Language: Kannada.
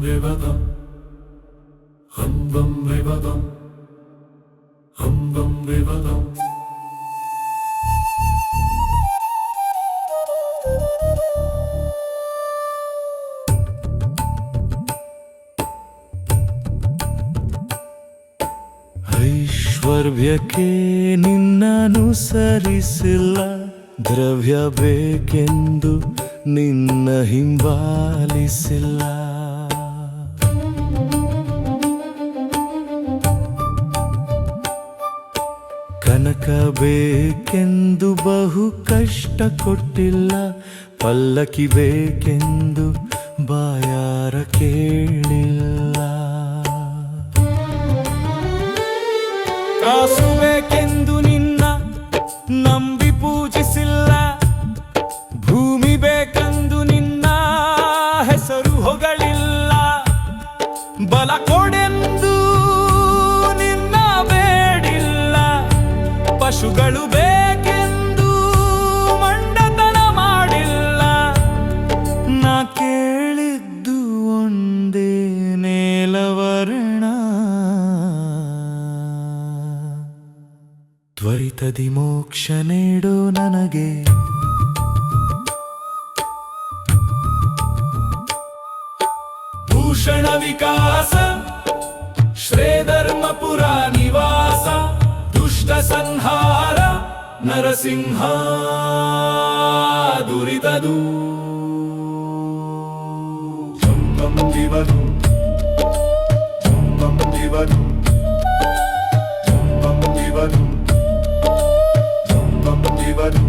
ವಿವದಂ ಹಂಬಂ ವಿವದಂ ಹಂಬಂ ವಿವದಂ ಐಶ್ವರ್ಯಕ್ಕೆ ನಿನ್ನನುಸರಿಸಿಲ್ಲ, ದ್ರವ್ಯ ಬೇಕೆಂದು ನಿನ್ನ ಹಿಂಬಾಲಿಸಿಲ್ಲ. ಕನಕ ಬೇಕೆಂದು ಬಹು ಕಷ್ಟ ಕೊಟ್ಟಿಲ್ಲ, ಪಲ್ಲಕ್ಕಿ ಬೇಕೆಂದು ಬಾಯಾರ ಕೇಳಿಲ್ಲ. ಕಾಸು ಬೇಕೆಂದು ನಿನ್ನ ನಂಬಿ ಪೂಜಿಸಿಲ್ಲ, ಭೂಮಿ ಬೇಕೆಂದು ನಿನ್ನ ಹೆಸರು ಹೊಗಳಿಲ್ಲ. ಬಲ ಕೊಡೆಂದು ನಿನ್ನ ಬೇಡಿಲ್ಲ, ಪಶುಗಳು ಬೇಕೆಂದು ಮಂಡತನ ಮಾಡಿಲ್ಲ. ನಾ ಕೇಳಿದ್ದು ಒಂದೇ ನೇಲವರ್ಣ, ತ್ವರಿತದಿ ಮೋಕ್ಷ ನೀಡು ನನಗೆ. ಭೂಷಣ ವಿಕಾಸ ಶ್ರೇಧರ್ಮಪುರ ನಿವಾಸ, ದುಷ್ಟ ಸಂಹಾರ ನರಸಿಂಹ ದುರಿತದು. ಹಂಬಂ ವಿವದು ಹಂಬಂ ವಿವದು ಹಂಬಂ ವಿವದು ಹಂಬಂ ವಿವದು